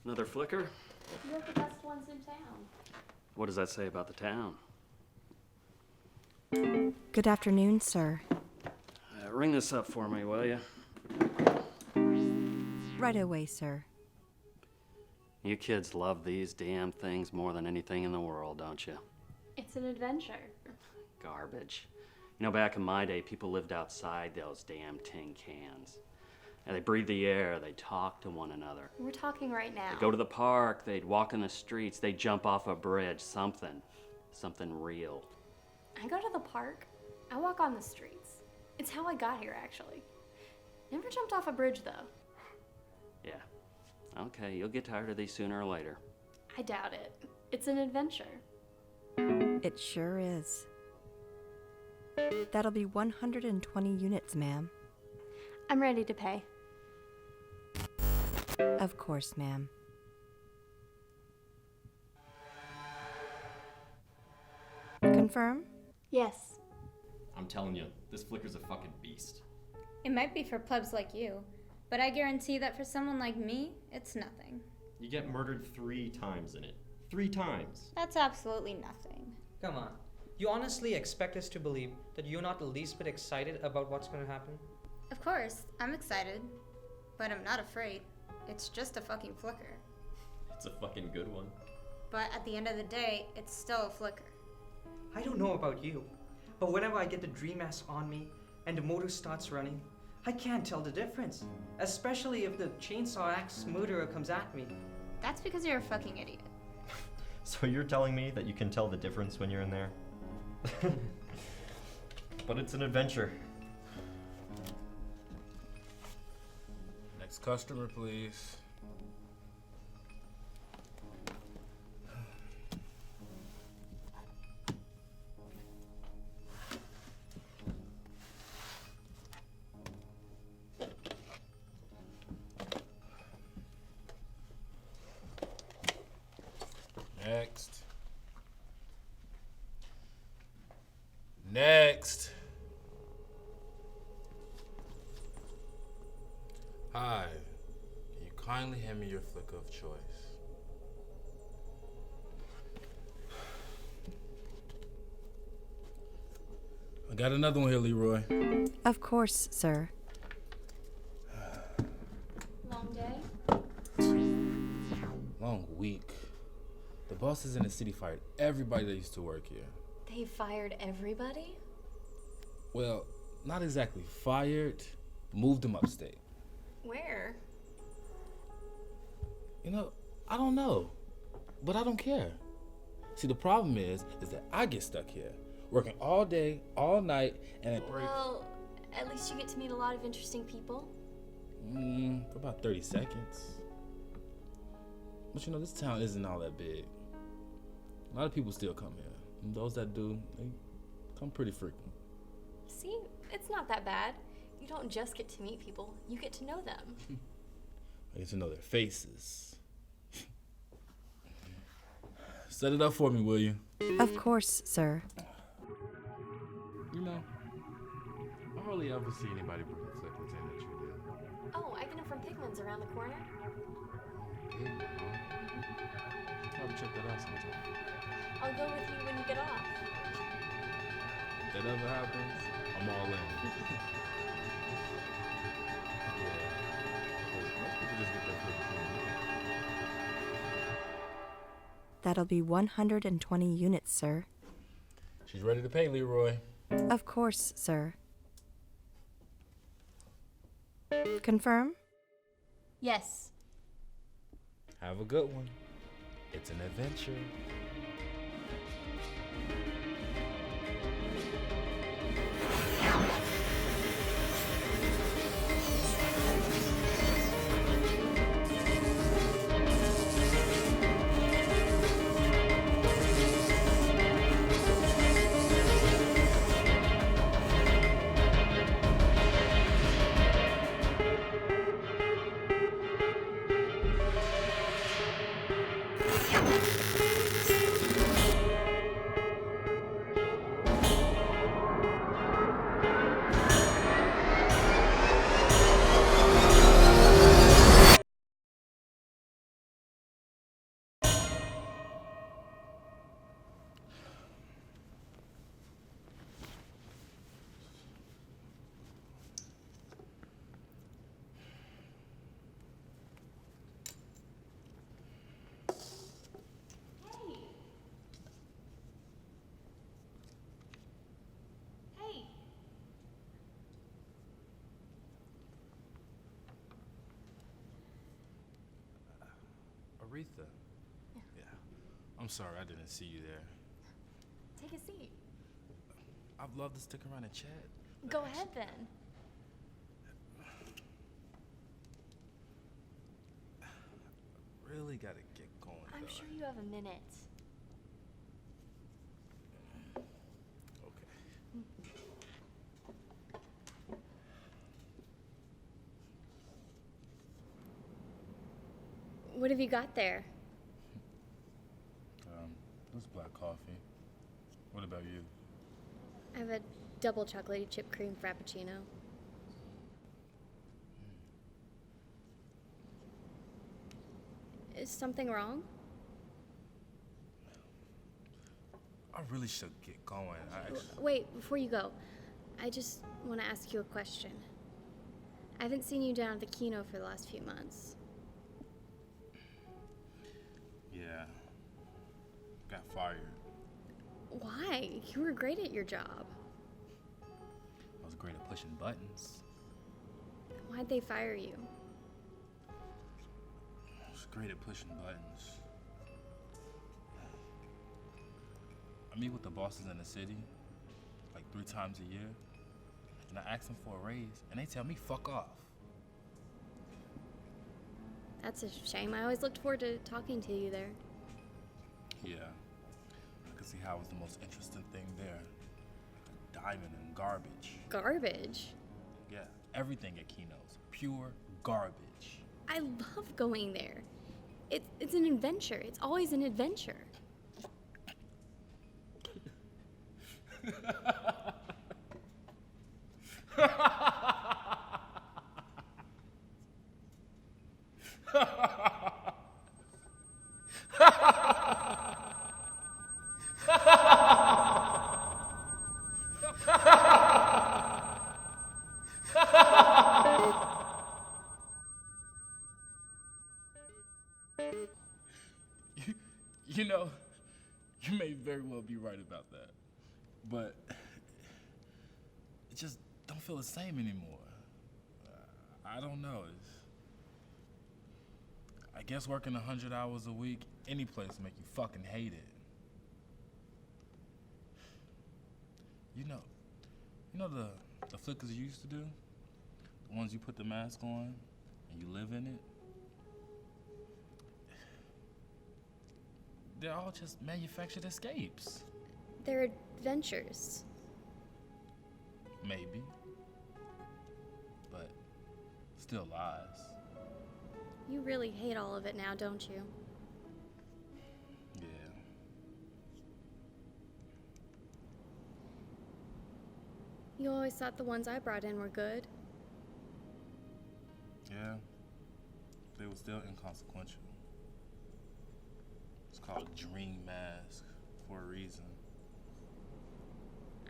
Another flicker? You're the best ones in town. What does that say about the town? Good afternoon, sir. Ring this up for me, will you? Right away, sir. You kids love these damn things more than anything in the world, don't you? It's an adventure. Garbage. You know, back in my day, people lived outside those damn tin cans. And they breathed the air, they'd talk to one another. We're talking right now. They'd go to the park, they'd walk in the streets, they'd jump off a bridge, something real. I go to the park. I walk on the streets. It's how I got here, actually. Never jumped off a bridge, though. Yeah. Okay, you'll get tired of these sooner or later. I doubt it. It's an adventure. It sure is. That'll be 120 units, ma'am. I'm ready to pay. Of course, ma'am. Confirm? Yes. I'm telling you, this flicker's a fucking beast. It might be for plebs like you, but I guarantee that for someone like me, it's nothing. You get murdered 3 times in it. 3 times. That's absolutely nothing. Come on. You honestly expect us to believe that you're not the least bit excited about what's going to happen? Of course, I'm excited, but I'm not afraid. It's just a fucking flicker. It's a fucking good one. But at the end of the day, it's still a flicker. I don't know about you, but whenever I get the dream ass on me and the motor starts running, I can't tell the difference. Especially if the chainsaw axe murderer comes at me. That's because you're a fucking idiot. So you're telling me that you can tell the difference when you're in there? But it's an adventure. Next customer, please. Next. Next. Hi. Can you kindly hand me your flicker of choice? I got another one here, Leroy. Of course, sir. Long day? Long week. The bosses in the city fired everybody that used to work here. They fired everybody? Well, not exactly fired, moved them upstate. Where? You know, I don't know, but I don't care. See, the problem is that I get stuck here, working all day, all night, and at break. Well, at least you get to meet a lot of interesting people. For about 30 seconds. But you know, this town isn't all that big. A lot of people still come here. And those that do, they come pretty frequent. See, it's not that bad. You don't just get to meet people, you get to know them. I get to know their faces. Set it up for me, will you? Of course, sir. You know, I hardly ever see anybody bring a flick and say that you did. Oh, I get them from Pigman's around the corner. Probably check that out sometime. I'll go with you when you get off. If that ever happens, I'm all in. Most people just get their flick from me. That'll be 120 units, sir. She's ready to pay, Leroy. Of course, sir. Confirm? Yes. Have a good one. It's an adventure. Aretha. Yeah. I'm sorry I didn't see you there. Take a seat. I'd love to stick around and chat. but Go actu- ahead then. Really gotta get going. I'm though. sure you have a minute. Okay. What have you got there? This black coffee. What about you? I have a double chocolatey chip cream frappuccino. Is something wrong? I really should get going. Wait, before you go, I just want to ask you a question. I haven't seen you down at the Kino for the last few months. Yeah. Got fired. Why? You were great at your job. I was great at pushing buttons. Why'd they fire you? I was great at pushing buttons. I meet with the bosses in the city like 3 times a year, and I ask them for a raise, and they tell me fuck off. That's a shame. I always looked forward to talking to you there. Yeah. I could see how it was the most interesting thing there. Like a diamond and garbage. Garbage? Yeah, everything at Kino's. Pure garbage. I love going there. It's an adventure. It's always an adventure. You know, you may very well be right about that. But it just don't feel the same anymore. I don't know. I guess working 100 hours a week, any place make you fucking hate it. You know the flickers you used to do? The ones you put the mask on and you live in it? They're all just manufactured escapes. They're adventures. Maybe. But still lies. You really hate all of it now, don't you? Yeah. You always thought the ones I brought in were good. Yeah. They were still inconsequential. It's called a dream mask for a reason.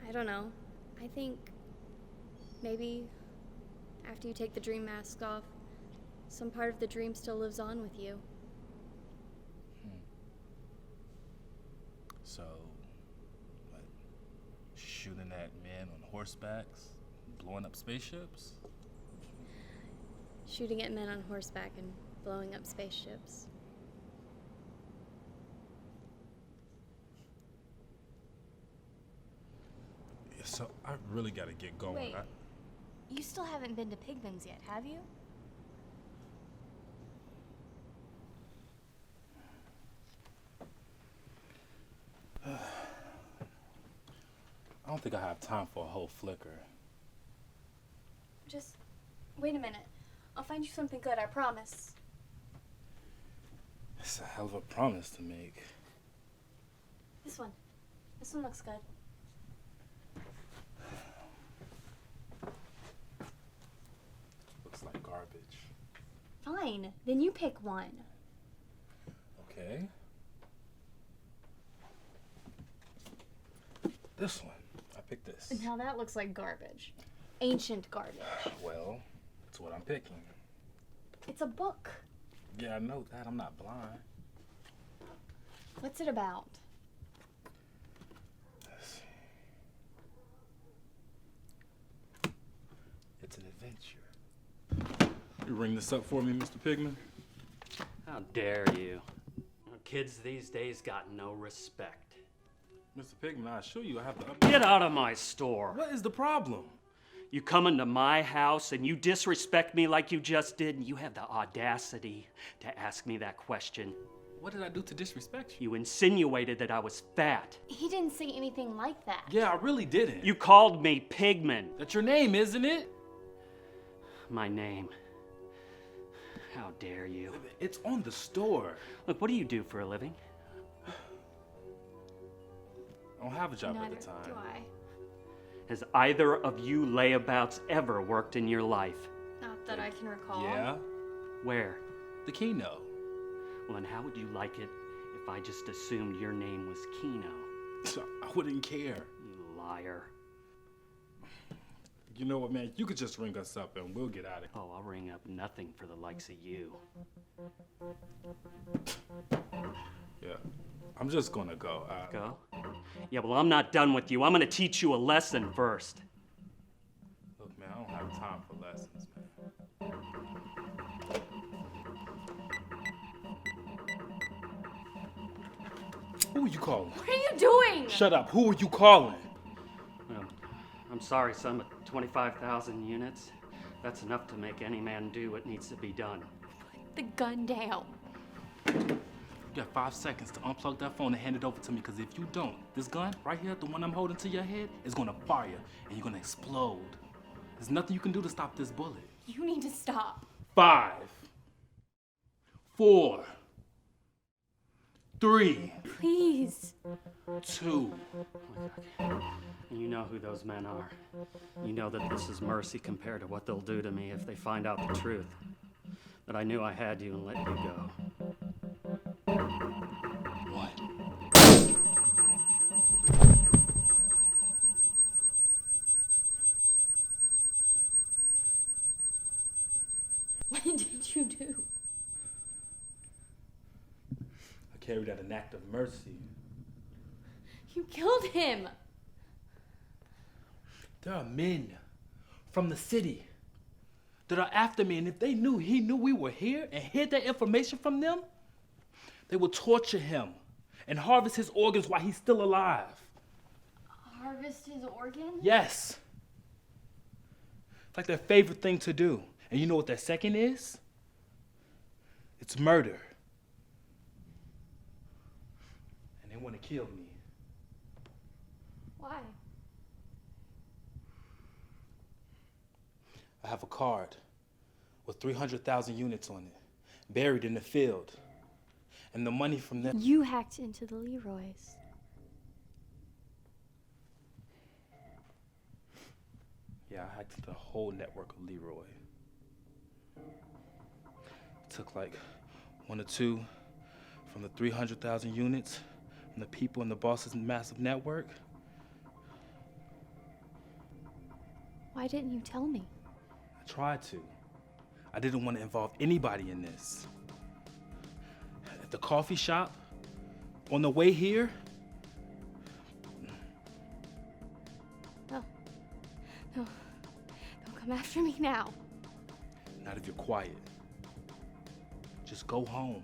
I don't know. I think maybe after you take the dream mask off, some part of the dream still lives on with you. So, what? Shooting at men on horsebacks? Blowing up spaceships? Shooting at men on horseback and blowing up spaceships. So, I really gotta get going. Wait. You still haven't been to Pigman's yet, have you? I don't think I have time for a whole flicker. Just wait a minute. I'll find you something good, I promise. It's a hell of a promise to make. This one. This one looks good. Looks like garbage. Fine. Then you pick one. Okay. This one. I picked this. Now that looks like garbage. Ancient garbage. Well, that's what I'm picking. It's a book. Yeah, I know that. I'm not blind. What's it about? Let's see. It's an adventure. You ring this up for me, Mr. Pigman? How dare you? Kids these days got no respect. Mr. Pigman, I assure you I have to Get out of my store. What is the problem? You come into my house and you disrespect me like you just did, and you have the audacity to ask me that question. What did I do to disrespect you? You insinuated that I was fat. He didn't say anything like that. Yeah, I really didn't. You called me Pigman. That's your name, isn't it? My name. How dare you? It's on the store. Look, what do you do for a living? I don't have a job at Neither the time. do I. Has either of you layabouts ever worked in your life? Not that I can recall. Yeah, Where? the Kino. Well, and how would you like it if I just assumed your name was Kino? I wouldn't care. You liar. You know what, man? You could just ring us up and we'll get out of here. Oh, I'll ring up nothing for the likes of you. Yeah, I'm just gonna go. Go? Yeah, well, I'm not done with you. I'm gonna teach you a lesson first. Look, man, I don't have time for lessons, man. Who are you calling? What are you doing? Shut up. Who are you calling? Well, I'm sorry, son, but 25,000 units, that's enough to make any man do what needs to be done. The gun down. You got 5 seconds to unplug that phone and hand it over to me, because if you don't, this gun right here, the one I'm holding to your head, is gonna fire and you're gonna explode. There's nothing you can do to stop this bullet. You need to stop. 5, 4, 3, Please. 2. You know who those men are. You know that this is mercy compared to what they'll do to me if they find out the truth. That I knew I had you and let you go. What? What did you do? I carried out an act of mercy. You killed him. There are men from the city that are after me, and if they knew he knew we were here and hid that information from them, they would torture him and harvest his organs while he's still alive. Harvest his organs? Yes. It's like their favorite thing to do. And you know what their second is? It's murder. And they want to kill me. Why? I have a card with 300,000 units on it, buried in the field. And the money from them. You hacked into the Leroys. Yeah, I hacked into the whole network of Leroy. It took like 1 or 2 from the 300,000 units from the people in the boss's massive network. Why didn't you tell me? I tried to. I didn't want to involve anybody in this. At the coffee shop, on the way here, No. No. Don't come after me now. not if you're quiet. Just go home.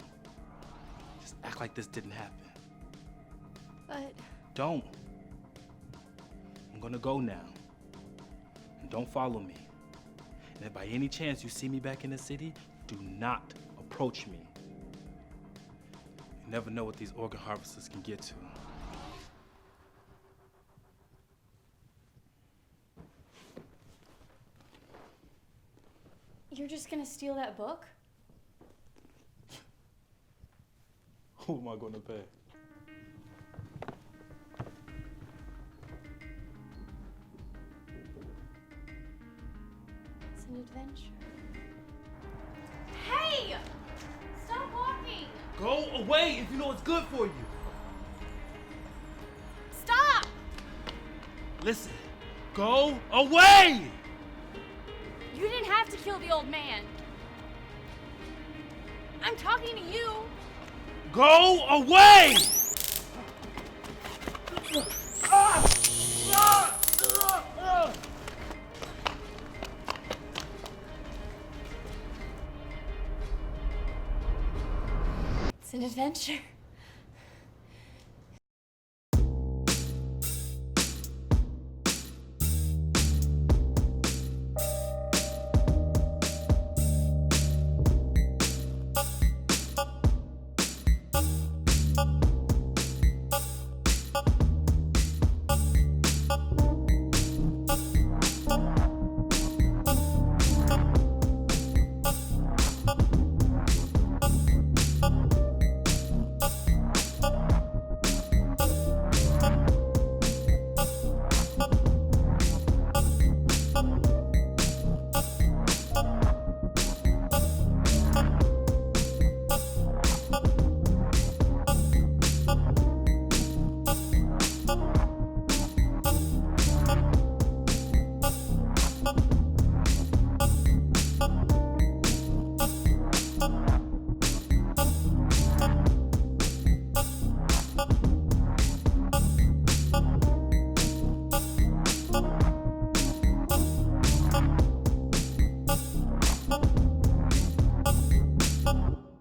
Just act like this didn't happen. But Don't. I'm gonna go now. And don't follow me. And if by any chance you see me back in the city, do not approach me. You never know what these organ harvesters can get to. you're just gonna steal that book? Who am I gonna pay? It's an adventure. Hey! Stop walking! Go away if you know what's good for you. Stop! Listen, go away! You didn't have to kill the old man. I'm talking to you. Go away! It's an adventure.